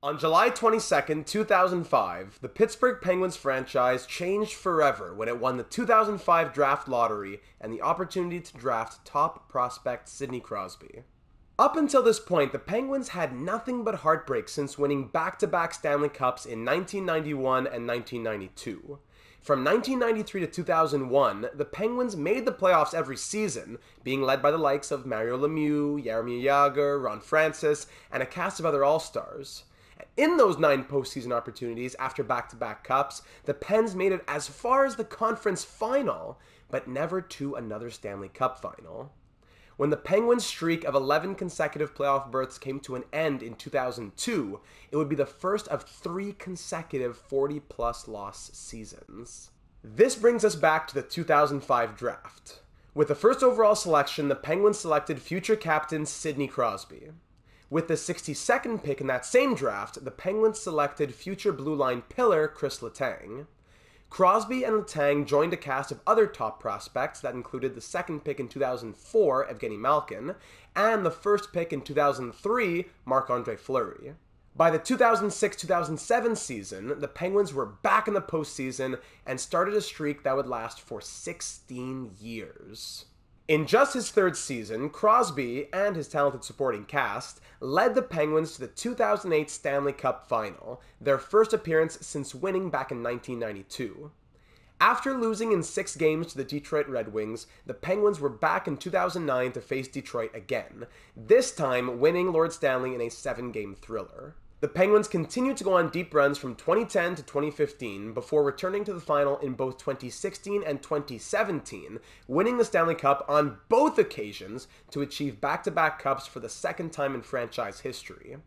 On July 22nd, 2005, the Pittsburgh Penguins franchise changed forever when it won the 2005 draft lottery and the opportunity to draft top prospect Sidney Crosby. Up until this point, the Penguins had nothing but heartbreak since winning back-to-back Stanley Cups in 1991 and 1992. From 1993 to 2001, the Penguins made the playoffs every season, being led by the likes of Mario Lemieux, Jaromir Jagr, Ron Francis, and a cast of other all-stars. In those 9 postseason opportunities after back-to-back cups, the Pens made it as far as the conference final, but never to another Stanley Cup final. When the Penguins' streak of 11 consecutive playoff berths came to an end in 2002, it would be the first of 3 consecutive 40-plus loss seasons. This brings us back to the 2005 draft. With the first overall selection, the Penguins selected future captain Sidney Crosby. With the 62nd pick in that same draft, the Penguins selected future blue line pillar Chris Letang. Crosby and Letang joined a cast of other top prospects that included the 2nd pick in 2004, Evgeny Malkin, and the 1st pick in 2003, Marc-Andre Fleury. By the 2006-2007 season, the Penguins were back in the postseason and started a streak that would last for 16 years. In just his 3rd season, Crosby and his talented supporting cast led the Penguins to the 2008 Stanley Cup final, their first appearance since winning back in 1992. After losing in 6 games to the Detroit Red Wings, the Penguins were back in 2009 to face Detroit again, this time winning Lord Stanley in a 7-game thriller. The Penguins continued to go on deep runs from 2010 to 2015 before returning to the final in both 2016 and 2017, winning the Stanley Cup on both occasions to achieve back-to-back cups for the 2nd time in franchise history.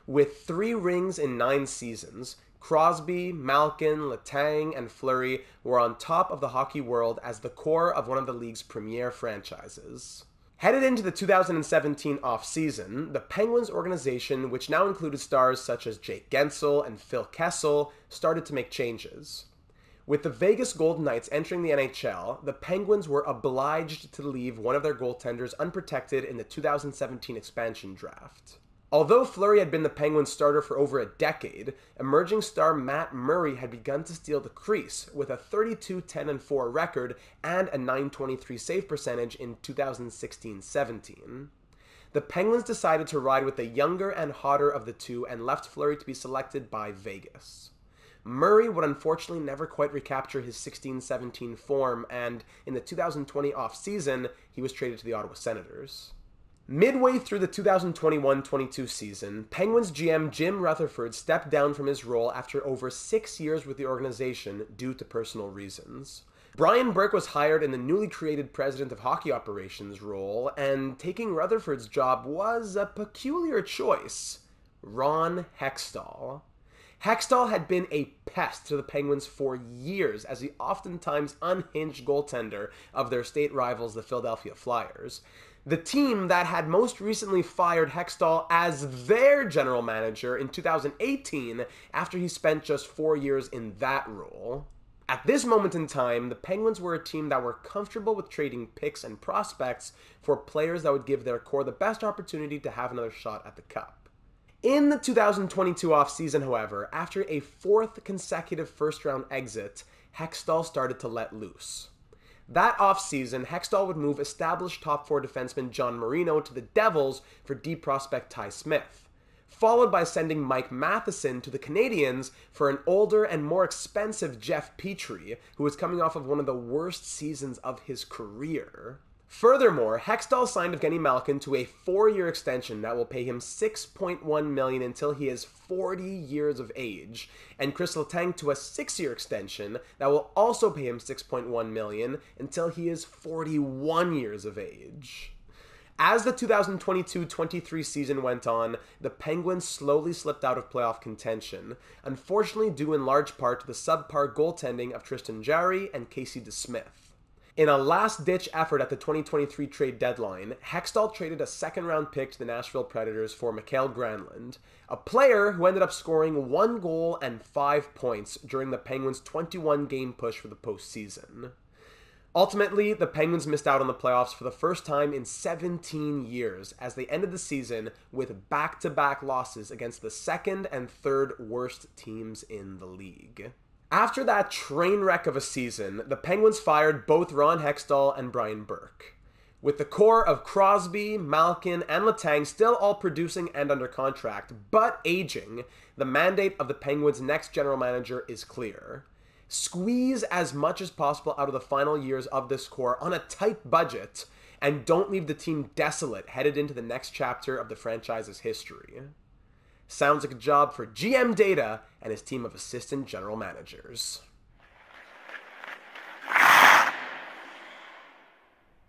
With 3 rings in 9 seasons, Crosby, Malkin, Letang, and Fleury were on top of the hockey world as the core of one of the league's premier franchises. Headed into the 2017 offseason, the Penguins organization, which now included stars such as Jake Guentzel and Phil Kessel, started to make changes. With the Vegas Golden Knights entering the NHL, the Penguins were obliged to leave one of their goaltenders unprotected in the 2017 expansion draft. Although Fleury had been the Penguins starter for over a decade, emerging star Matt Murray had begun to steal the crease with a 32-10-4 record and a .923 save percentage in 2016-17. The Penguins decided to ride with the younger and hotter of the two and left Fleury to be selected by Vegas. Murray would unfortunately never quite recapture his 16-17 form, and in the 2020 offseason, he was traded to the Ottawa Senators. Midway through the 2021-22 season, Penguins GM Jim Rutherford stepped down from his role after over 6 years with the organization due to personal reasons. Brian Burke was hired in the newly created President of Hockey Operations role, and taking Rutherford's job was a peculiar choice: Ron Hextall. Hextall had been a pest to the Penguins for years as the oftentimes unhinged goaltender of their state rivals, the Philadelphia Flyers. The team that had most recently fired Hextall as their general manager in 2018 after he spent just 4 years in that role. At this moment in time, the Penguins were a team that were comfortable with trading picks and prospects for players that would give their core the best opportunity to have another shot at the Cup. In the 2022 offseason, however, after a 4th consecutive first-round exit, Hextall started to let loose. That offseason, Hextall would move established top-4 defenseman John Marino to the Devils for D prospect Ty Smith, followed by sending Mike Matheson to the Canadiens for an older and more expensive Jeff Petrie, who was coming off of one of the worst seasons of his career. Furthermore, Hextall signed Evgeny Malkin to a 4-year extension that will pay him $6.1 million until he is 40 years of age, and Chris Letang to a 6-year extension that will also pay him $6.1 million until he is 41 years of age. As the 2022-23 season went on, the Penguins slowly slipped out of playoff contention, unfortunately due in large part to the subpar goaltending of Tristan Jarry and Casey DeSmith. In a last-ditch effort at the 2023 trade deadline, Hextall traded a 2nd-round pick to the Nashville Predators for Mikael Granlund, a player who ended up scoring 1 goal and 5 points during the Penguins' 21-game push for the postseason. Ultimately, the Penguins missed out on the playoffs for the first time in 17 years as they ended the season with back-to-back losses against the second and third worst teams in the league. After that train wreck of a season, the Penguins fired both Ron Hextall and Brian Burke. With the core of Crosby, Malkin, and Letang still all producing and under contract, but aging, the mandate of the Penguins' next general manager is clear. Squeeze as much as possible out of the final years of this core on a tight budget, and don't leave the team desolate headed into the next chapter of the franchise's history. Sounds like a job for GM Data and his team of assistant general managers.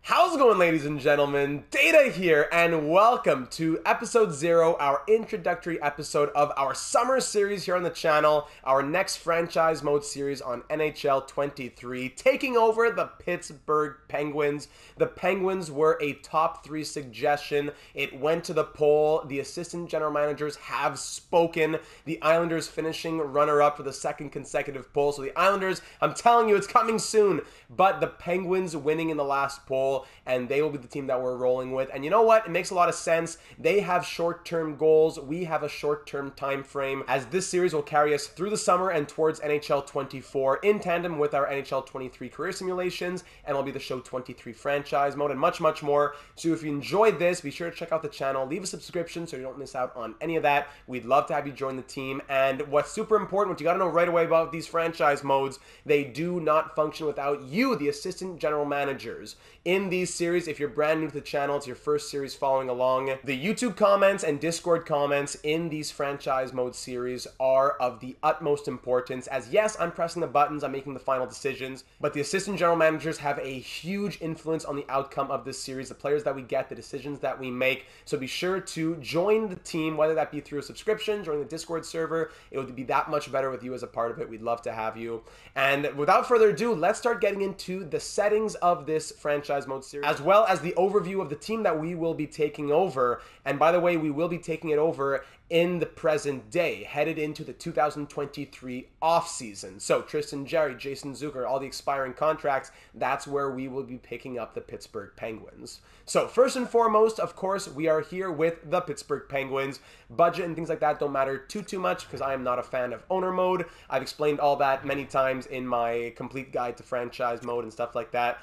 How's it going, ladies and gentlemen? Data here, and welcome to episode 0, our introductory episode of our summer series here on the channel, our next franchise mode series on NHL 23, taking over the Pittsburgh Penguins. The Penguins were a top 3 suggestion. It went to the poll. The assistant general managers have spoken. The Islanders finishing runner-up for the second consecutive poll. So the Islanders, I'm telling you, it's coming soon. But the Penguins winning in the last poll, and they will be the team that we're rolling with. And you know what? It makes a lot of sense. They have short-term goals. We have a short-term time frame, as this series will carry us through the summer and towards NHL 24 in tandem with our NHL 23 career simulations, and it'll be the show 23 franchise mode and much, much more. So if you enjoyed this, be sure to check out the channel. Leave a subscription so you don't miss out on any of that. We'd love to have you join the team. And what's super important, what you got to know right away about these franchise modes, they do not function without you, the assistant general managers. In these series, if you're brand new to the channel, it's your first series following along, the YouTube comments and Discord comments in these franchise mode series are of the utmost importance, as yes, I'm pressing the buttons, I'm making the final decisions, but the assistant general managers have a huge influence on the outcome of this series, the players that we get, the decisions that we make. So be sure to join the team, whether that be through a subscription, join the Discord server. It would be that much better with you as a part of it. We'd love to have you. And without further ado, let's start getting into the settings of this franchise mode series, as well as the overview of the team that we will be taking over. And by the way, we will be taking it over in the present day, headed into the 2023 offseason. So Tristan Jarry, Jason Zucker, all the expiring contracts, that's where we will be picking up the Pittsburgh Penguins. So first and foremost, of course, we are here with the Pittsburgh Penguins. Budget and things like that don't matter too much because I am not a fan of owner mode. I've explained all that many times in my complete guide to franchise mode and stuff like that.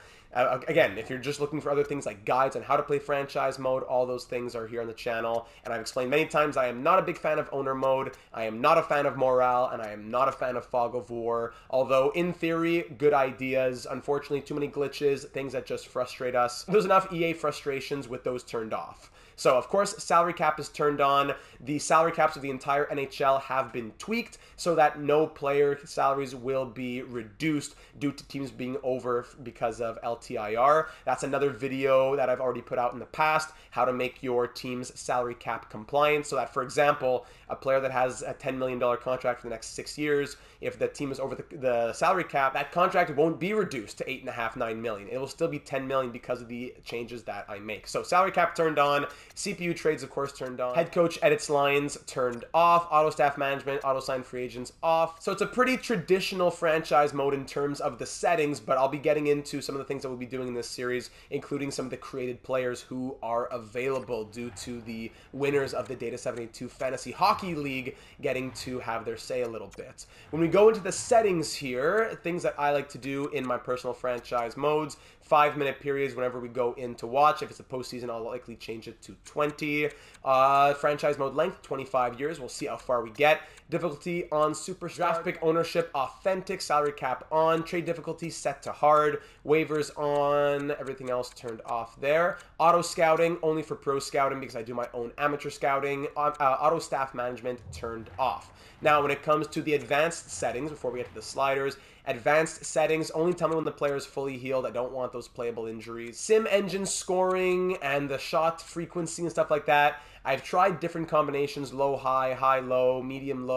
Again, if you're just looking for other things like guides on how to play franchise mode, all those things are here on the channel. And I've explained many times I am not a big fan of owner mode, I am not a fan of morale, and I am not a fan of fog of war. Although, in theory, good ideas. Unfortunately, too many glitches, things that just frustrate us. There's enough EA frustrations with those turned off. So, of course, salary cap is turned on. The salary caps of the entire NHL have been tweaked so that no player salaries will be reduced due to teams being over because of LTIR. That's another video that I've already put out in the past, how to make your team's salary cap compliant, so that, for example, a player that has a $10 million contract for the next 6 years, if the team is over the salary cap, that contract won't be reduced to $8.5–9 million. It will still be $10 million because of the changes that I make. So salary cap turned on, CPU trades, of course, turned on, head coach edits lines turned off, auto staff management, auto sign free agents off. So it's a pretty traditional franchise mode in terms of the settings, but I'll be getting into some of the things that we'll be doing in this series, including some of the created players who are available due to the winners of the Data 72 Fantasy Hockey League getting to have their say a little bit. When we go into the settings here, things that I like to do in my personal franchise modes, 5-minute periods whenever we go in to watch. If it's a postseason, I'll likely change it to 20. Franchise mode length, 25 years. We'll see how far we get. Difficulty on superstar. Draft pick ownership, authentic. Salary cap on. Trade difficulty set to hard. Waivers on. Everything else turned off there. Auto scouting, only for pro scouting because I do my own amateur scouting. Auto staff management turned off. Now, when it comes to the advanced settings, before we get to the sliders, advanced settings, only tell me when the player is fully healed. I don't want those playable injuries. Sim engine scoring and the shot frequency and stuff like that. I've tried different combinations, low, high, low, medium,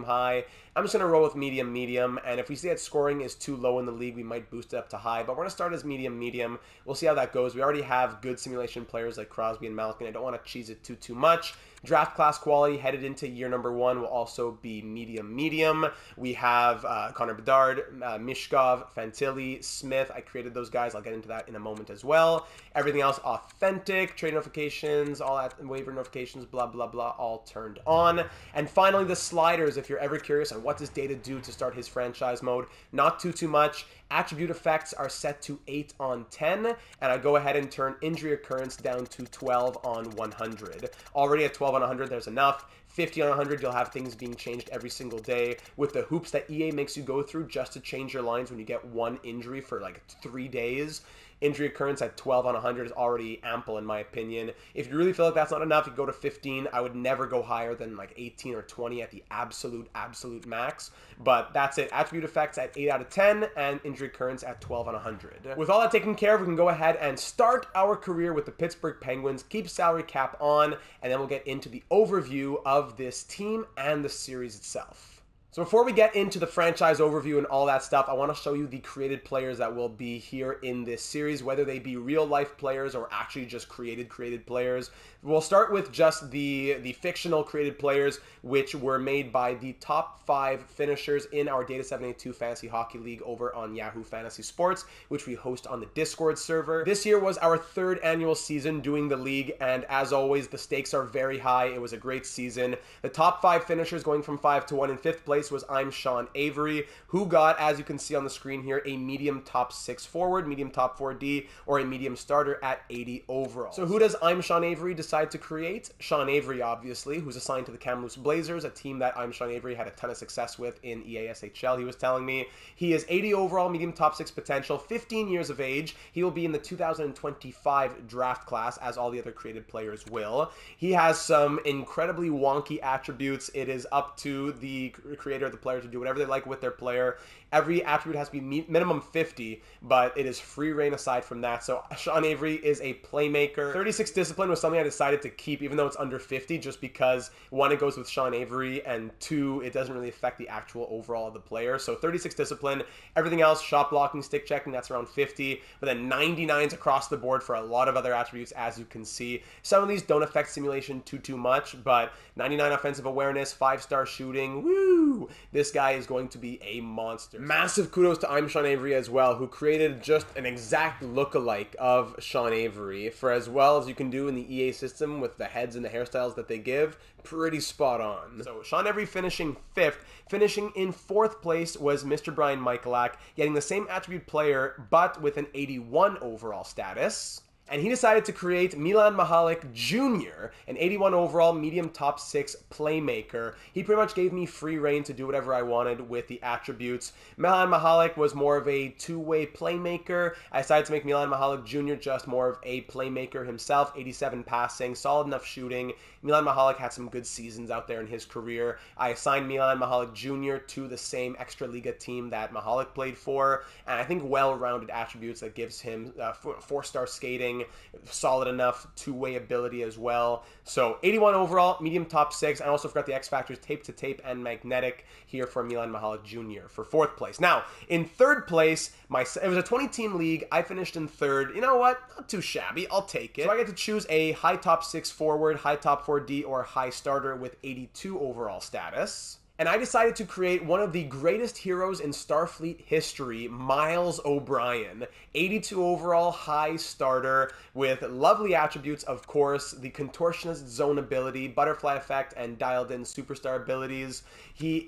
high. I'm just going to roll with medium, and if we see that scoring is too low in the league, we might boost it up to high, but we're going to start as medium. We'll see how that goes. We already have good simulation players like Crosby and Malkin. I don't want to cheese it too much. Draft class quality headed into year number 1 will also be medium. We have Connor Bedard, Mishkov, Fantilli, Smith. I created those guys. I'll get into that in a moment as well. Everything else authentic, trade notifications, all that, waiver notifications, blah, all turned on. And finally, the sliders, if you're ever curious on what does Data do to start his franchise mode, not too much. Attribute effects are set to 8 on 10, and I go ahead and turn injury occurrence down to 12 on 100. Already at 12 on 100, there's enough. 50 on 100, you'll have things being changed every single day. With the hoops that EA makes you go through just to change your lines when you get 1 injury for like 3 days, injury occurrence at 12 on 100 is already ample in my opinion. If you really feel like that's not enough, you go to 15. I would never go higher than like 18 or 20 at the absolute max. But that's it. Attribute effects at 8 out of 10 and injury occurrence at 12 on 100. With all that taken care of, we can go ahead and start our career with the Pittsburgh Penguins, keep salary cap on, and then we'll get into the overview of this team and the series itself. So before we get into the franchise overview and all that stuff, I want to show you the created players that will be here in this series, whether they be real life players or actually just created players. We'll start with just the fictional created players, which were made by the top 5 finishers in our Data 782 Fantasy Hockey League over on Yahoo Fantasy Sports, which we host on the Discord server. This year was our 3rd annual season doing the league, and as always, the stakes are very high. It was a great season. The top 5 finishers going from 5 to 1 in 5th place was I'm Sean Avery, who got, as you can see on the screen here, a medium top 6 forward, medium top 4D, or a medium starter at 80 overall. So who does I'm Sean Avery decide to create? Sean Avery, obviously, who's assigned to the Kamloops Blazers, a team that I'm Sean Avery had a ton of success with in EASHL, he was telling me. He is 80 overall, medium top 6 potential, 15 years of age. He will be in the 2025 draft class, as all the other created players will. He has some incredibly wonky attributes. It is up to the creator of the player to do whatever they like with their player. Every attribute has to be minimum 50, but it is free reign aside from that. So Sean Avery is a playmaker. 36 discipline was something I decided to keep, even though it's under 50, just because 1, it goes with Sean Avery, and 2, it doesn't really affect the actual overall of the player. So 36 discipline. Everything else, shot blocking, stick checking, that's around 50. But then 99s across the board for a lot of other attributes, as you can see. Some of these don't affect simulation too much, but 99 offensive awareness, 5-star shooting, woo! This guy is going to be a monster. Massive kudos to I'm Sean Avery as well, who created just an exact look-alike of Sean Avery for as well as you can do in the EA system with the heads and the hairstyles that they give. Pretty spot on. So Sean Avery finishing 5th. Finishing in 4th place was Mr. Brian Michalak, getting the same attribute player, but with an 81 overall status. And he decided to create Milan Michalak Jr., an 81 overall, medium top 6 playmaker. He pretty much gave me free reign to do whatever I wanted with the attributes. Milan Michalak was more of a two-way playmaker. I decided to make Milan Michalak Jr. just more of a playmaker himself, 87 passing, solid enough shooting. Milan Michalak had some good seasons out there in his career. I assigned Milan Michalak Jr. to the same Extraliga team that Michalak played for, and I think well-rounded attributes that gives him 4-star skating, solid enough two-way ability as well. So 81 overall, medium top 6. I also forgot the X factors, tape to tape and magnetic here for Milan Michalak Jr. for 4th place. Now, in 3rd place, it was a 20-team league. I finished in 3rd. You know what? Not too shabby. I'll take it. So I get to choose a high top 6 forward, high top 4D, or high starter with 82 overall status. And I decided to create one of the greatest heroes in Starfleet history, Miles O'Brien. 82 overall, high starter with lovely attributes, of course, the contortionist zone ability, butterfly effect, and dialed-in superstar abilities. He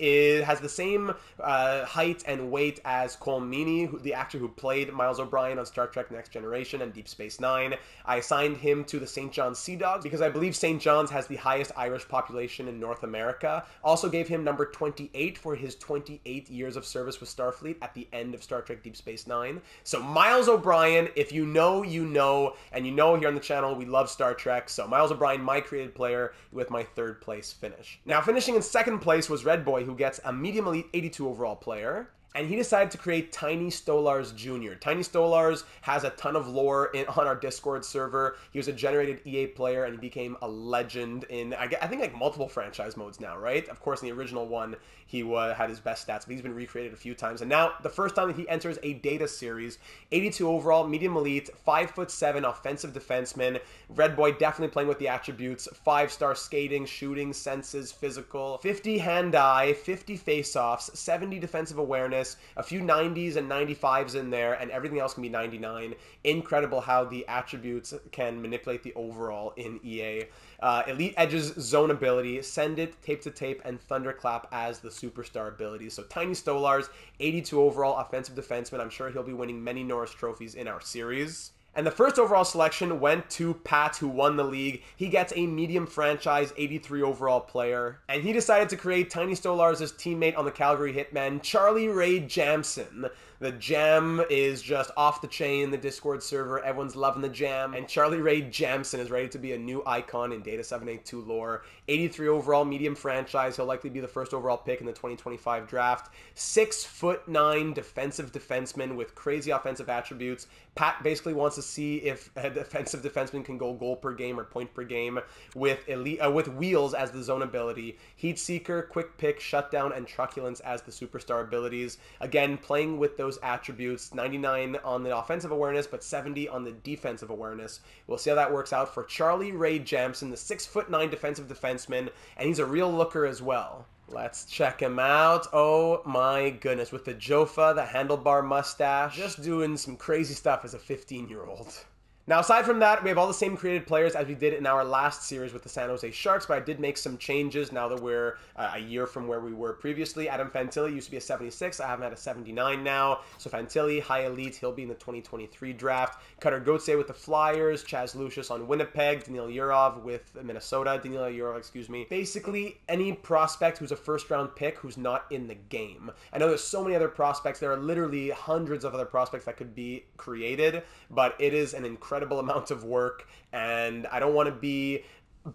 has the same height and weight as Cole Meany, the actor who played Miles O'Brien on Star Trek Next Generation and Deep Space Nine. I assigned him to the St. John's Sea Dogs because I believe St. John's has the highest Irish population in North America. Also gave him number 28 for his 28 years of service with Starfleet at the end of Star Trek Deep Space Nine. So Miles O'Brien, if you know, you know, and you know here on the channel we love Star Trek, so Miles O'Brien, my created player, with my 3rd place finish. Now finishing in 2nd place was Red Boy, who gets a medium elite 82 overall player. And he decided to create Tiny Stolars Jr. Tiny Stolars has a ton of lore on our Discord server. He was a generated EA player, and he became a legend in, I think, like multiple franchise modes now, right? Of course, in the original one, he had his best stats, but he's been recreated a few times. And now, the first time that he enters a data series, 82 overall, medium elite, 5'7" offensive defenseman. Red Boy definitely playing with the attributes. 5-star skating, shooting, senses, physical. 50 hand-eye, 50 face-offs, 70 defensive awareness, a few 90s and 95s in there, and everything else can be 99. Incredible how the attributes can manipulate the overall in EA. Elite Edge's zone ability, Send It, Tape to Tape, and Thunderclap as the superstar abilities. So Tiny Stolars, 82 overall offensive defenseman. I'm sure he'll be winning many Norris trophies in our series. And the first overall selection went to Pat, who won the league. He gets a medium franchise, 83 overall player. And he decided to create Tiny Stolars' teammate on the Calgary Hitmen, Charlie Ray Jamson. The Jam is just off the chain, the Discord server. Everyone's loving the Jam. And Charlie Ray Jamson is ready to be a new icon in Data 782 lore. 83 overall, medium franchise. He'll likely be the first overall pick in the 2025 draft. 6'9" defensive defenseman with crazy offensive attributes. Pat basically wants to see if a defensive defenseman can go goal per game or point per game with wheels as the zone ability. Heat Seeker, Quick Pick, Shutdown, and Truculence as the superstar abilities. Again, playing with those attributes, 99 on the offensive awareness, but 70 on the defensive awareness. We'll see how that works out for Charlie Ray Jamson, the 6'9" defensive defenseman, and he's a real looker as well. Let's check him out. Oh my goodness, with the Jofa, the handlebar mustache, just doing some crazy stuff as a 15-year-old. Now, aside from that, we have all the same created players as we did in our last series with the San Jose Sharks, but I did make some changes now that we're a year from where we were previously. Adam Fantilli used to be a 76. I have him at a 79 now. So Fantilli, high elite, he'll be in the 2023 draft. Cutter Gauthier with the Flyers, Chaz Lucius on Winnipeg, Daniil Yurov with Minnesota, Basically, any prospect who's a first-round pick who's not in the game. I know there's so many other prospects. There are literally hundreds of other prospects that could be created, but it is an incredible amount of work, and I don't want to be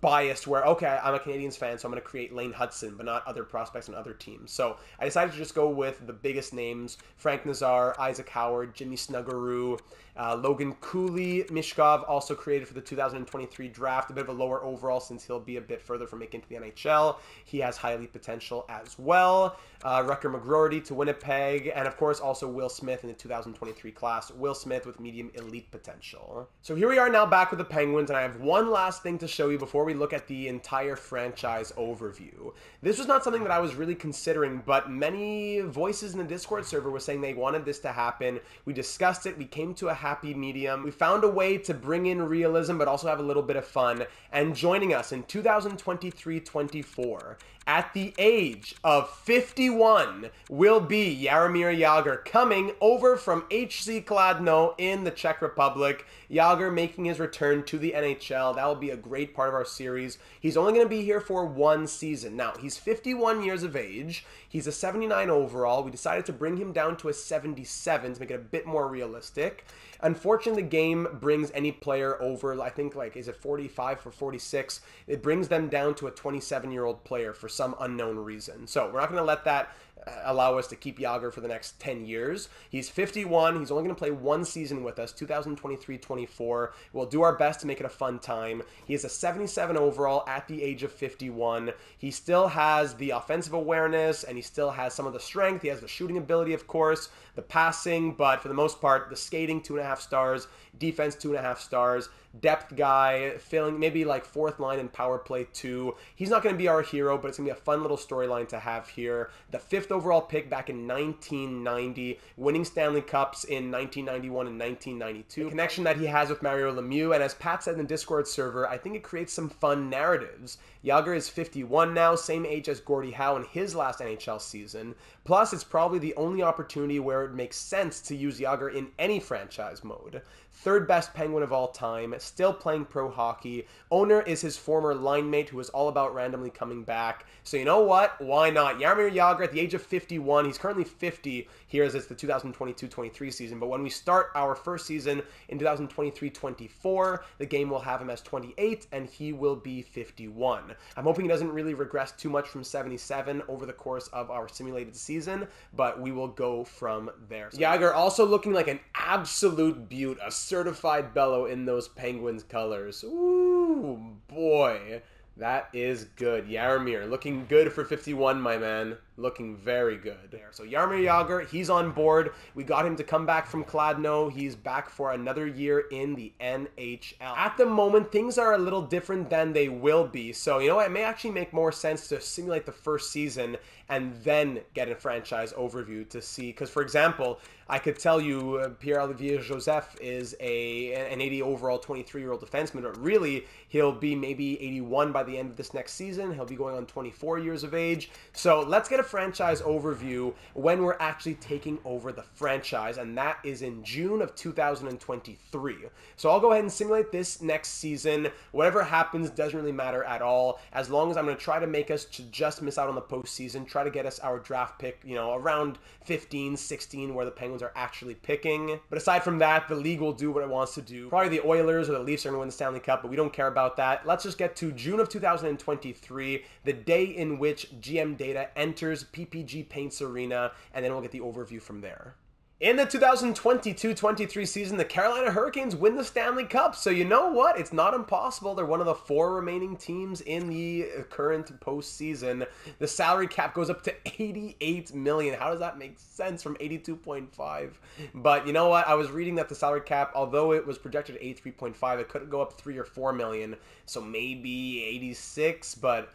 biased where, okay, I'm a Canadiens fan, so I'm going to create Lane Hudson, but not other prospects and other teams. So I decided to just go with the biggest names: Frank Nazar, Isaac Howard, Jimmy Snuggerud, Logan Cooley, Mishkov, also created for the 2023 draft. A bit of a lower overall since he'll be a bit further from making it to the NHL. He has high elite potential as well. Rucker McGroarty to Winnipeg, and of course also Will Smith in the 2023 class. Will Smith with medium elite potential. So here we are now back with the Penguins, and I have one last thing to show you before we look at the entire franchise overview. This was not something that I was really considering, but many voices in the Discord server were saying they wanted this to happen. We discussed it, we came to a happy medium. We found a way to bring in realism, but also have a little bit of fun. And joining us in 2023-24, at the age of 51, will be Jaromir Jagr, coming over from HC Kladno in the Czech Republic. Jagr making his return to the NHL. That will be a great part of our series. He's only going to be here for one season. Now, he's 51 years of age. He's a 79 overall. We decided to bring him down to a 77 to make it a bit more realistic. Unfortunately, the game brings any player over, I think, like, is it 45 for 46? It brings them down to a 27-year-old player for some unknown reason. So we're not going to let that allow us to keep Jagr for the next 10 years. He's 51. He's only going to play one season with us, 2023-24. We'll do our best to make it a fun time. He is a 77 overall at the age of 51. He still has the offensive awareness, and he still has some of the strength. He has the shooting ability, of course, the passing, but for the most part, the skating, 2.5 stars, defense, 2.5 stars, depth guy, filling maybe like fourth line in power play 2. He's not going to be our hero, but it's going to be a fun little storyline to have here. The 5th overall pick back in 1990, winning Stanley Cups in 1991 and 1992. The connection that he has with Mario Lemieux, and as Pat said in the Discord server, I think it creates some fun narratives. Jagr is 51 now, same age as Gordie Howe in his last NHL season. Plus, it's probably the only opportunity where it makes sense to use Jagr in any franchise mode. third best Penguin of all time, still playing pro hockey. Owner is his former line mate who is all about randomly coming back. So you know what? Why not? Jaromir Jagr at the age of 51. He's currently 50 here as it's the 2022-23 season. But when we start our first season in 2023-24, the game will have him as 28 and he will be 51. I'm hoping he doesn't really regress too much from 77 over the course of our simulated season, but we will go from there. So Jagr also looking like an absolute beaut, a certified bellow in those Penguins colors. Ooh, boy. That is good. Jaromir, looking good for 51, my man. Looking very good. So Jaromir Jagr, he's on board. We got him to come back from Kladno. He's back for another year in the NHL. At the moment, things are a little different than they will be. So, you know what? It may actually make more sense to simulate the first season and then get a franchise overview to see. Because, for example, I could tell you Pierre-Olivier Joseph is an 80 overall 23-year-old defenseman, but really he'll be maybe 81 by the end of this next season. He'll be going on 24 years of age. So let's get a franchise overview when we're actually taking over the franchise, and that is in June of 2023. So I'll go ahead and simulate this next season. Whatever happens doesn't really matter at all, as long as I'm going to try to make us to just miss out on the postseason, try to get us our draft pick, you know, around 15, 16, where the Penguins are actually picking. But aside from that, the league will do what it wants to do. Probably the Oilers or the Leafs are going to win the Stanley Cup, but we don't care about that. Let's just get to June of 2023, the day in which GM Data enters PPG Paints Arena, and then we'll get the overview from there. In the 2022-23 season, the Carolina Hurricanes win the Stanley Cup. So you know what? It's not impossible. They're one of the 4 remaining teams in the current postseason. The salary cap goes up to $88 million. How does that make sense from 82.5? But you know what? I was reading that the salary cap, although it was projected at 83.5, it could go up 3 or 4 million. So maybe 86, but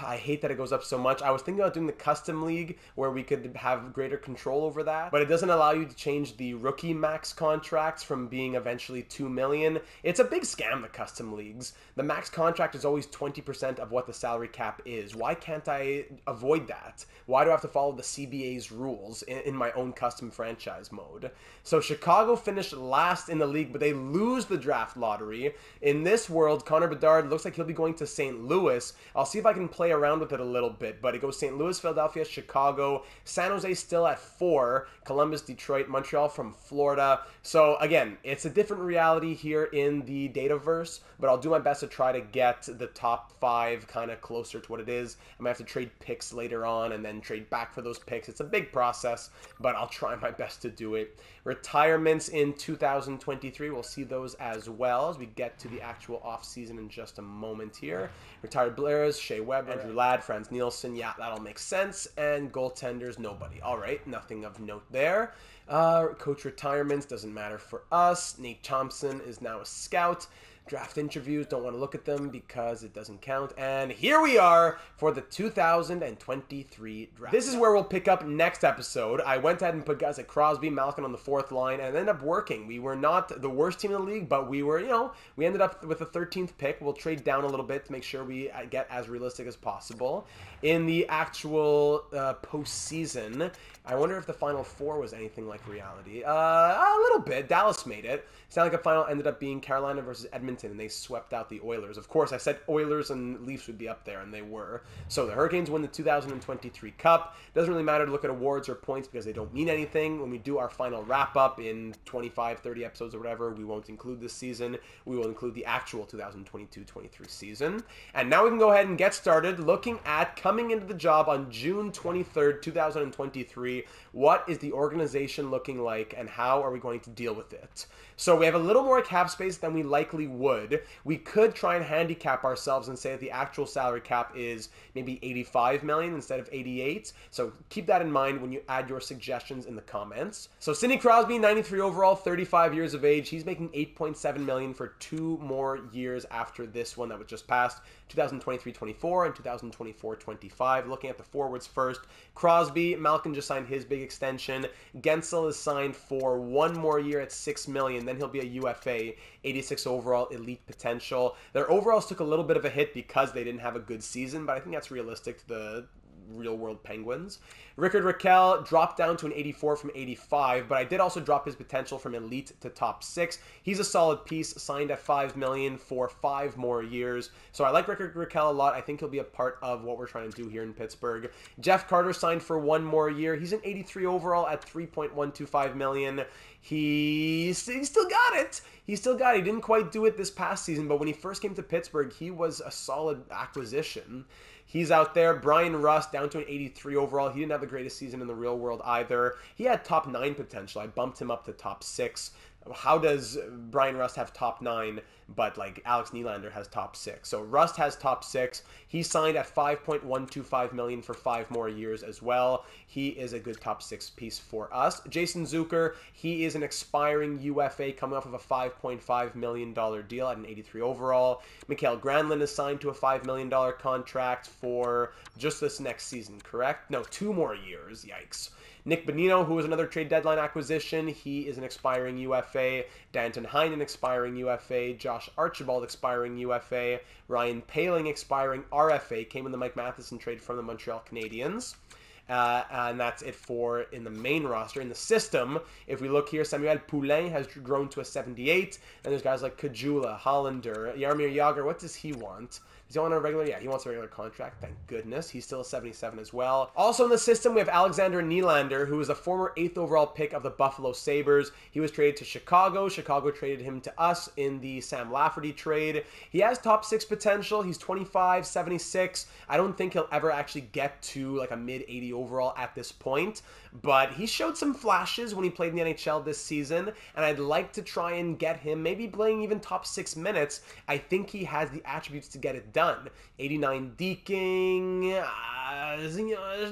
I hate that it goes up so much. I was thinking about doing the custom league where we could have greater control over that, but it doesn't allow you to change the rookie max contracts from being eventually 2 million. It's a big scam, the custom leagues. The max contract is always 20% of what the salary cap is. Why can't I avoid that? Why do I have to follow the CBA's rules in my own custom franchise mode? So Chicago finished last in the league, but they lose the draft lottery. In this world, Connor Bedard looks like he'll be going to St. Louis. I'll see if I can play around with it a little bit, but it goes St. Louis, Philadelphia, Chicago, San Jose still at 4, Columbus, Detroit, Montreal from Florida. So again, it's a different reality here in the Dataverse, but I'll do my best to try to get the top 5 kind of closer to what it is. I might have to trade picks later on and then trade back for those picks. It's a big process, but I'll try my best to do it. Retirements in 2023, we'll see those as well as we get to the actual offseason in just a moment here. Retired Blairs, Shea Weber, Andrew Ladd, Franz Nielsen, yeah, that'll make sense. And goaltenders, nobody. All right, nothing of note there. Coach retirements, doesn't matter for us. Nate Thompson is now a scout. Draft interviews, don't want to look at them because it doesn't count. And here we are for the 2023 draft. This is where we'll pick up next episode. I went ahead and put guys like Crosby, Malkin on the 4th line, and it ended up working. We were not the worst team in the league, but we were, you know, we ended up with the 13th pick. We'll trade down a little bit to make sure we get as realistic as possible. In the actual postseason, I wonder if the Final Four was anything like reality. A little bit. Dallas made it. Stanley Cup final ended up being Carolina versus Edmonton, and they swept out the Oilers. Of course, I said Oilers and Leafs would be up there, and they were. So the Hurricanes win the 2023 Cup. Doesn't really matter to look at awards or points because they don't mean anything. When we do our final wrap-up in 25, 30 episodes or whatever, we won't include this season. We will include the actual 2022-23 season. And now we can go ahead and get started looking at coming into the job on June 23rd, 2023. What is the organization looking like, and how are we going to deal with it? So we have a little more cap space than we likely would. We could try and handicap ourselves and say that the actual salary cap is maybe 85 million instead of 88. So keep that in mind when you add your suggestions in the comments. So Sidney Crosby, 93 overall, 35 years of age. He's making 8.7 million for 2 more years after this one that was just passed, 2023-24 and 2024-25. Looking at the forwards first, Crosby, Malkin just signed his big extension. Gensel is signed for 1 more year at 6 million. Then he'll be a UFA, 86 overall, elite potential. Their overalls took a little bit of a hit because they didn't have a good season, but I think that's realistic to the real-world Penguins. Rickard Rakell dropped down to an 84 from 85, but I did also drop his potential from elite to top 6. He's a solid piece, signed at $5 million for 5 more years. So I like Rickard Rakell a lot. I think he'll be a part of what we're trying to do here in Pittsburgh. Jeff Carter signed for 1 more year. He's an 83 overall at $3.125 million. He still got it. He still got it. He didn't quite do it this past season, but when he first came to Pittsburgh, he was a solid acquisition. He's out there. Brian Rust down to an 83 overall. He didn't have the greatest season in the real world either. He had top 9 potential. I bumped him up to top 6. How does Brian Rust have top 9, but like Alex Nylander has top 6? So Rust has top 6. He signed at $5.125 million for 5 more years as well. He is a good top 6 piece for us. Jason Zucker, he is an expiring UFA coming off of a $5.5 million deal at an 83 overall. Mikael Granlund is signed to a $5 million contract for just this next season, correct? No, 2 more years. Yikes. Nick Bonino, who was another trade deadline acquisition, he is an expiring UFA. Danton Heinen, expiring UFA. Josh Archibald, expiring UFA. Ryan Poehling, expiring RFA, came in the Mike Matheson trade from the Montreal Canadiens. And that's it for in the main roster. In the system, if we look here, Samuel Poulin has grown to a 78. And there's guys like Kajula, Hollander, Jaromir Jagr. What does he want? Does he want a regular? Yeah, he wants a regular contract. Thank goodness. He's still a 77 as well. Also in the system, we have Alexander Nylander, who is a former 8th overall pick of the Buffalo Sabres. He was traded to Chicago. Chicago traded him to us in the Sam Lafferty trade. He has top 6 potential. He's 25, 76. I don't think he'll ever actually get to like a mid-80 overall at this point, but he showed some flashes when he played in the NHL this season, and I'd like to try and get him maybe playing even top 6 minutes. I think he has the attributes to get it done. 89 deking,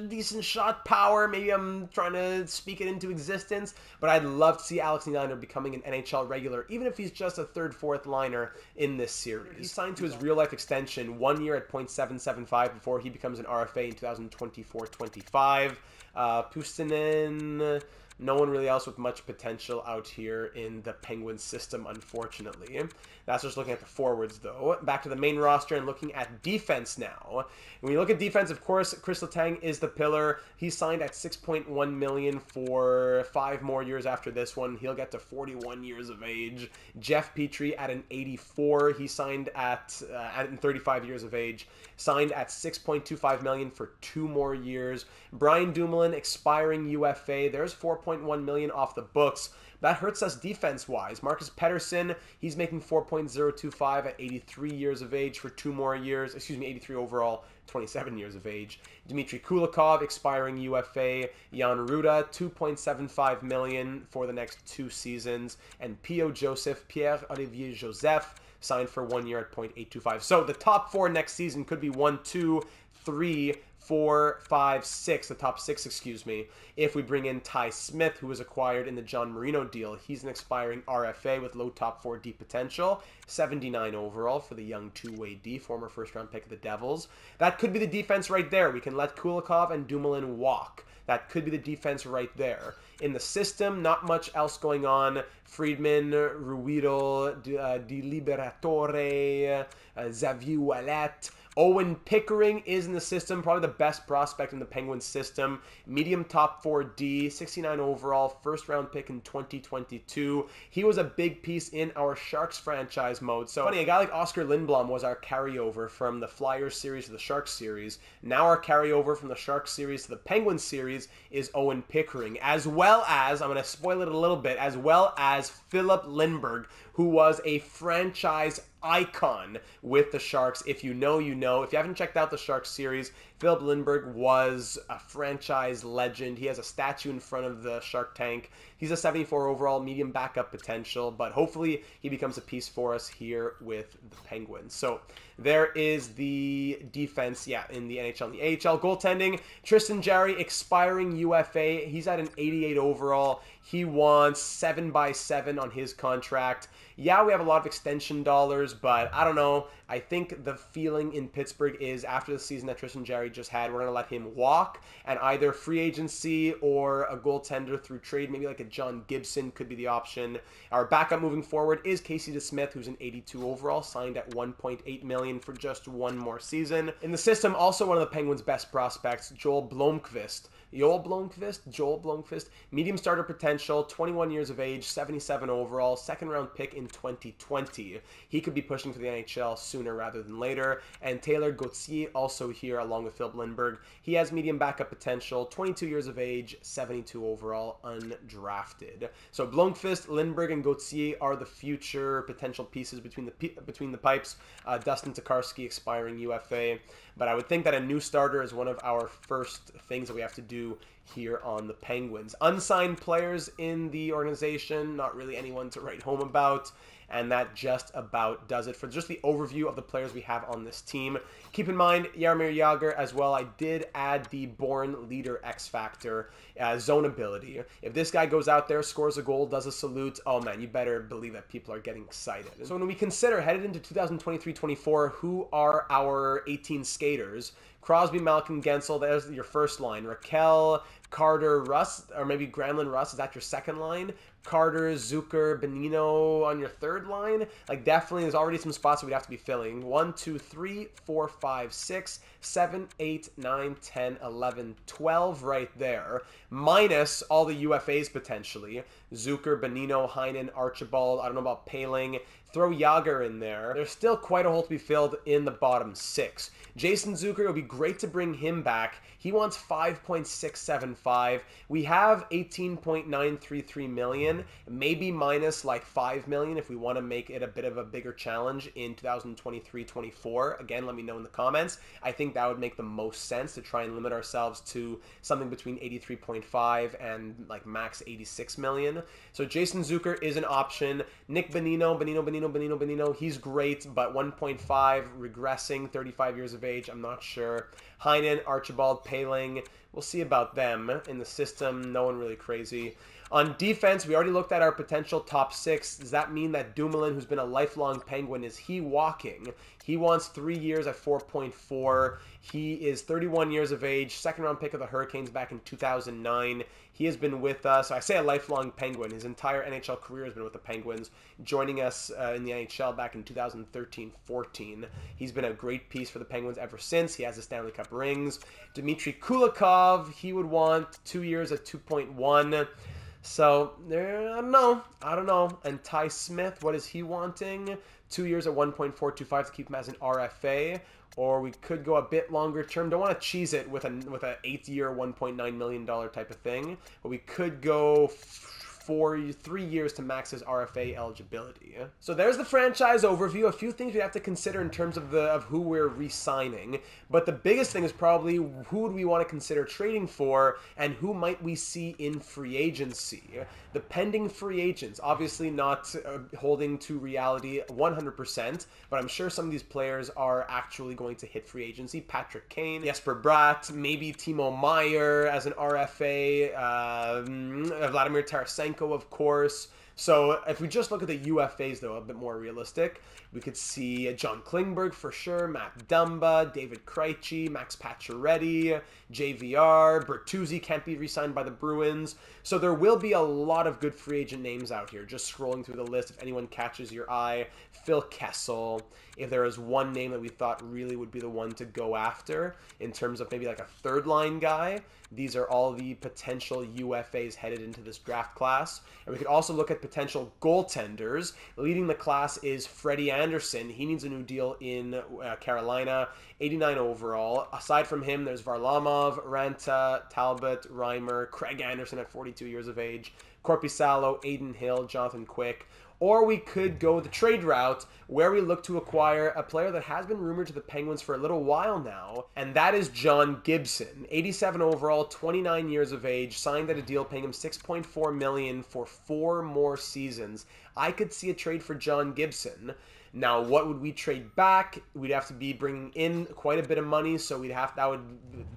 decent shot power. Maybe I'm trying to speak it into existence, but I'd love to see Alex Nylander becoming an NHL regular, even if he's just a 3rd, 4th liner in this series. He signed to his real-life extension 1 year at .775 before he becomes an RFA in 2024-25. Puustinen, no one really else with much potential out here in the Penguins system, unfortunately. That's just looking at the forwards, though. Back to the main roster and looking at defense now. When you look at defense, of course, Chris Letang is the pillar. He signed at $6.1 million for 5 more years after this one. He'll get to 41 years of age. Jeff Petrie at an 84. He signed at 35 years of age. Signed at $6.25 million for 2 more years. Brian Dumoulin, expiring UFA. There's $4.1 million off the books. That hurts us defense-wise. Marcus Pettersson, he's making $4.025 at 83 years of age for 2 more years. Excuse me, 83 overall, 27 years of age. Dmitry Kulikov, expiring UFA. Jan Ruda, $2.75 million for the next 2 seasons. And P.O. Joseph, Pierre-Olivier Joseph, signed for 1 year at .825. So the top 4 next season could be 1, 2, 3, 4, 5, 6, the top 6, excuse me, if we bring in Ty Smith, who was acquired in the John Marino deal. He's an expiring RFA with low top 4 D potential, 79 overall for the young 2-way D, former first-round pick of the Devils. That could be the defense right there. We can let Kulikov and Dumoulin walk. That could be the defense right there. In the system, not much else going on. Friedman, Ruido, Di Liberatore, Xavier Ouellet. Owen Pickering is in the system, probably the best prospect in the Penguins system. Medium top 4D, 69 overall, first round pick in 2022. He was a big piece in our Sharks franchise mode. So funny, a guy like Oscar Lindblom was our carryover from the Flyers series to the Sharks series. Now our carryover from the Sharks series to the Penguins series is Owen Pickering, as well as, I'm going to spoil it a little bit, as well as Philip Lindbergh, who was a franchise icon with the Sharks. If you know, you know. If you haven't checked out the Sharks series, Philip Lindbergh was a franchise legend. He has a statue in front of the Shark Tank. He's a 74 overall, medium backup potential, but hopefully he becomes a piece for us here with the Penguins. So there is the defense, in the NHL and the AHL. Goaltending, Tristan Jarry, expiring UFA. He's at an 88 overall. He wants 7x7 on his contract. Yeah, we have a lot of extension dollars, but I don't know. I think the feeling in Pittsburgh is after the season that Tristan Jarry just had, we're going to let him walk, and either free agency or a goaltender through trade, maybe like a John Gibson could be the option. Our backup moving forward is Casey DeSmith, who's an 82 overall, signed at $1.8 million for just one more season. In the system, also one of the Penguins' best prospects, Joel Blomqvist, medium starter potential, 21 years of age, 77 overall, second round pick in 2020. He could be pushing for the NHL sooner rather than later. And Taylor Gauthier also here along with Philip Lindbergh. He has medium backup potential, 22 years of age, 72 overall, undrafted. So Blomqvist, Lindbergh, and Gauthier are the future potential pieces between the pipes. Dustin Tokarski expiring UFA. But I would think that a new starter is one of our first things that we have to do here on the Penguins. Unsigned players in the organization, not really anyone to write home about. And that just about does it for just the overview of the players we have on this team. Keep in mind, Jaromir Jagr as well. I did add the Born Leader X Factor, zone ability. If this guy goes out there, scores a goal, does a salute, oh man, you better believe that people are getting excited. So when we consider headed into 2023-24, who are our 18 skaters? Crosby, Malkin, Gensel, there's your first line. Raquel, Carter, Russ, or maybe Granlund, Russ, is that your second line? Carter, Zucker, Benino on your third line? Like, definitely there's already some spots that we'd have to be filling. 1, 2, 3, 4, 5, 6, 7, 8, 9, 10, 11, 12 right there. Minus all the UFAs potentially. Zucker, Benino, Heinen, Archibald, I don't know about Paling. Throw Jagr in there. There's still quite a hole to be filled in the bottom 6. Jason Zucker, it would be great to bring him back. He wants $5.675. We have $18.933 million, maybe minus like $5 million if we want to make it a bit of a bigger challenge in 2023-24. Again, let me know in the comments. I think that would make the most sense to try and limit ourselves to something between 83.5 and like max 86 million. So Jason Zucker is an option. Nick Benino, he's great, but 1.5, regressing, 35 years of age, I'm not sure. Heinen, Archibald, Paling, we'll see about them. In the system, no one really crazy. On defense, we already looked at our potential top 6. Does that mean that Dumoulin, who's been a lifelong Penguin, is he walking? He wants 3 years at 4.4. He is 31 years of age, second round pick of the Hurricanes back in 2009. He has been with us. I say a lifelong Penguin. His entire NHL career has been with the Penguins, joining us in the NHL back in 2013-14. He's been a great piece for the Penguins ever since. He has the Stanley Cup rings. Dmitry Kulikov, he would want 2 years at 2.1. So, I don't know. And Ty Smith, what is he wanting? 2 years at 1.425 to keep him as an RFA. Or we could go a bit longer term. Don't want to cheese it with an 8-year, $1.9 million type of thing. But we could go 3 years to max his RFA eligibility. So there's the franchise overview. A few things we have to consider in terms of who we're re-signing. But the biggest thing is probably who would we want to consider trading for and who might we see in free agency. The pending free agents, obviously not holding to reality 100%, but I'm sure some of these players are actually going to hit free agency. Patrick Kane, Jesper Bratt, maybe Timo Meier as an RFA, Vladimir Tarasenko, of course. So if we just look at the UFAs, though, a bit more realistic, we could see John Klingberg for sure, Matt Dumba, David Krejci, Max Pacioretty, JVR, Bertuzzi can't be re-signed by the Bruins. So there will be a lot of good free agent names out here. Just scrolling through the list, if anyone catches your eye, Phil Kessel. If there is one name that we thought really would be the one to go after in terms of maybe like a third line guy, these are all the potential UFAs headed into this draft class. And we could also look at potential goaltenders. Leading the class is Freddie Anderson. He needs a new deal in Carolina, 89 overall. Aside from him, there's Varlamov, Ranta, Talbot, Reimer, Craig Anderson at 42 years of age, Korpisalo, Aiden Hill, Jonathan Quick. Or we could go the trade route where we look to acquire a player that has been rumored to the Penguins for a little while now, and that is John Gibson. 87 overall, 29 years of age, signed at a deal paying him $6.4 million for 4 more seasons. I could see a trade for John Gibson. Now, what would we trade back? We'd have to be bringing in quite a bit of money, so that would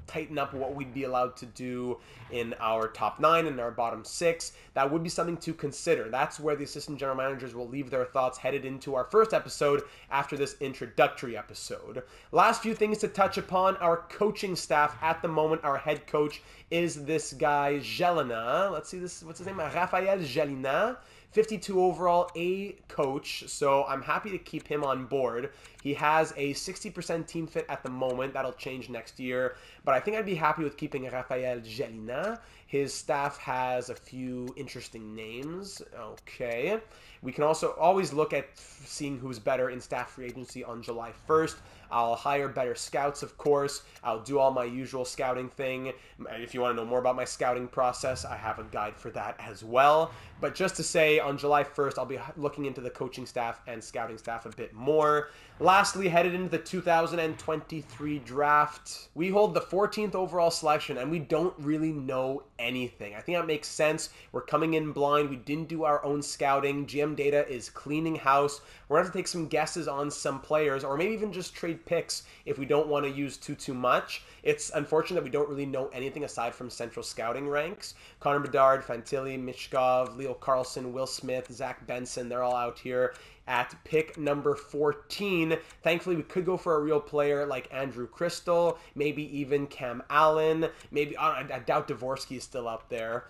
tighten up what we'd be allowed to do in our top 9 and our bottom 6. That would be something to consider. That's where the assistant general managers will leave their thoughts headed into our first episode after this introductory episode. Last few things to touch upon: our coaching staff at the moment. Our head coach is this guy, Jelena. Let's see this. What's his name? Raphael Jelena. 52 overall, A coach, so I'm happy to keep him on board. He has a 60% team fit at the moment. That'll change next year, but I think I'd be happy with keeping Raphael Jelena. His staff has a few interesting names. Okay. We can also always look at seeing who's better in staff free agency on July 1st. I'll hire better scouts, of course. I'll do all my usual scouting thing. If you want to know more about my scouting process, I have a guide for that as well. But just to say, on July 1st, I'll be looking into the coaching staff and scouting staff a bit more. Lastly, headed into the 2023 draft, we hold the 14th overall selection, and we don't really know anything. I think that makes sense. We're coming in blind. We didn't do our own scouting. GM Data is cleaning house. We're going to have to take some guesses on some players, or maybe even just trade picks if we don't want to use too much. It's unfortunate that we don't really know anything aside from central scouting ranks. Connor Bedard, Fantilli, Mishkov, Leo Carlson, Will Smith, Zach Benson, they're all out here at pick number 14. Thankfully, we could go for a real player like Andrew Crystal, maybe even Cam Allen. Maybe I doubt Dvorsky is still up there.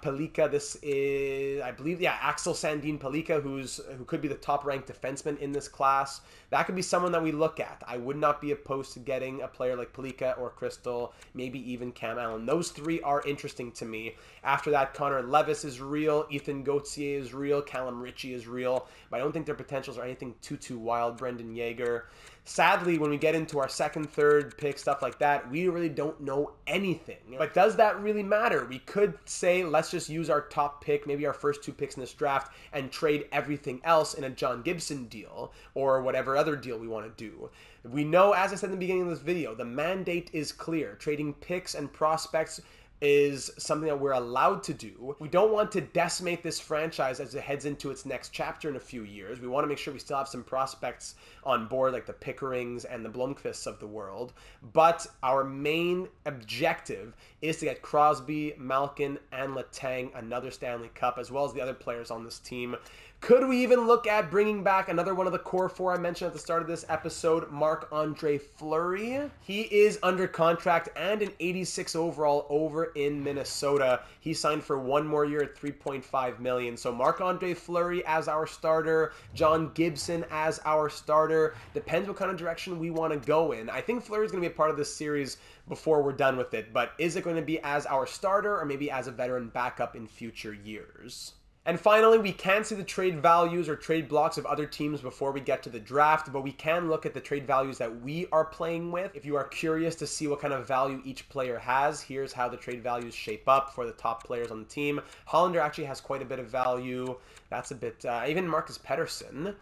Pelika, this is, I believe, yeah, Axel Sandin Pelika, who could be the top-ranked defenseman in this class. That could be someone that we look at. I would not be opposed to getting a player like Pelika or Crystal, maybe even Cam Allen. Those three are interesting to me. After that, Connor Levis is real, Ethan Gauthier is real, Callum Ritchie is real, but I don't think their potentials are anything too wild. Brendan Yeager. Sadly, when we get into our second, third pick, stuff like that, we really don't know anything. But does that really matter? We could say, let's just use our top pick, maybe our first 2 picks in this draft, and trade everything else in a John Gibson deal, or whatever other deal we want to do. We know, as I said in the beginning of this video, the mandate is clear. Trading picks and prospects is something that we're allowed to do. We don't want to decimate this franchise as it heads into its next chapter in a few years. We want to make sure we still have some prospects on board, like the Pickerings and the Blomqvists of the world. But our main objective is to get Crosby, Malkin, and Letang another Stanley Cup, as well as the other players on this team. Could we even look at bringing back another one of the core 4 I mentioned at the start of this episode, Marc-Andre Fleury? He is under contract and an 86 overall over in Minnesota. He signed for 1 more year at $3.5 million. So Marc-Andre Fleury as our starter, John Gibson as our starter. Depends what kind of direction we want to go in. I think Fleury is going to be a part of this series before we're done with it, but is it going to be as our starter or maybe as a veteran backup in future years? And finally, we can't see the trade values or trade blocks of other teams before we get to the draft, but we can look at the trade values that we are playing with. If you are curious to see what kind of value each player has, here's how the trade values shape up for the top players on the team. Hollander actually has quite a bit of value. That's a bit, even Marcus Pettersson,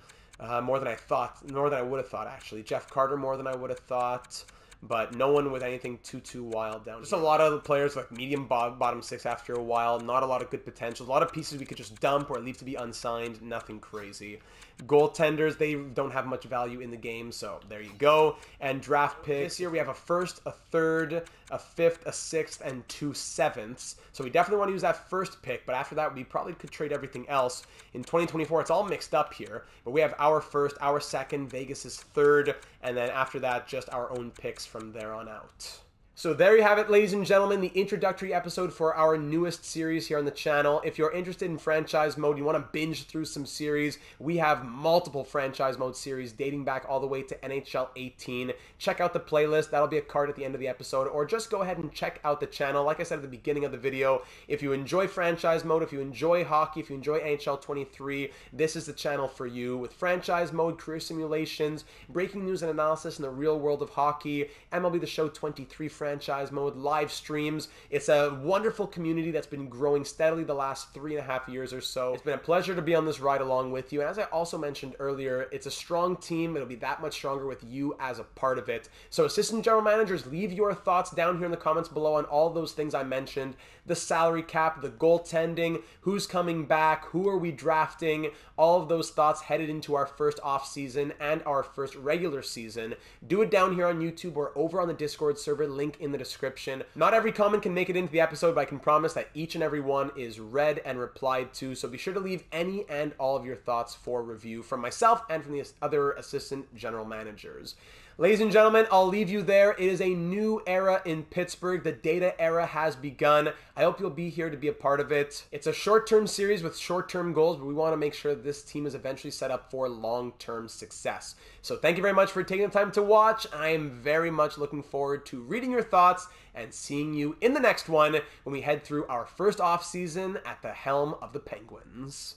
more than I would have thought, actually. Jeff Carter, more than I would have thought. But no one with anything too wild down. Just a lot of the players like medium bottom 6 after a while. Not a lot of good potential. A lot of pieces we could just dump or leave to be unsigned. Nothing crazy. Goaltenders, they don't have much value in the game, so there you go. And draft picks. This year we have a first, a third, a fifth, a sixth, and 2 sevenths. So we definitely want to use that first pick, but after that we probably could trade everything else. In 2024, it's all mixed up here, but we have our first, our second, Vegas's third, and then after that, just our own picks from there on out. So there you have it, ladies and gentlemen, the introductory episode for our newest series here on the channel. If you're interested in franchise mode, you want to binge through some series, we have multiple franchise mode series dating back all the way to NHL 18. Check out the playlist. That'll be a card at the end of the episode, or just go ahead and check out the channel. Like I said at the beginning of the video, if you enjoy franchise mode, if you enjoy hockey, if you enjoy NHL 23, this is the channel for you. With franchise mode, career simulations, breaking news and analysis in the real world of hockey, MLB The Show 23 franchise franchise mode, live streams. It's a wonderful community that's been growing steadily the last 3.5 years or so. It's been a pleasure to be on this ride along with you. And as I also mentioned earlier, it's a strong team. It'll be that much stronger with you as a part of it. So assistant general managers, leave your thoughts down here in the comments below on all those things I mentioned. The salary cap, the goaltending, who's coming back, who are we drafting, all of those thoughts headed into our first offseason and our first regular season. Do it down here on YouTube or over on the Discord server, link in the description. Not every comment can make it into the episode, but I can promise that each and every one is read and replied to, so be sure to leave any and all of your thoughts for review from myself and from the other assistant general managers. Ladies and gentlemen, I'll leave you there. It is a new era in Pittsburgh. The data era has begun. I hope you'll be here to be a part of it. It's a short-term series with short-term goals, but we want to make sure that this team is eventually set up for long-term success. So thank you very much for taking the time to watch. I am very much looking forward to reading your thoughts and seeing you in the next one when we head through our first off-season at the helm of the Penguins.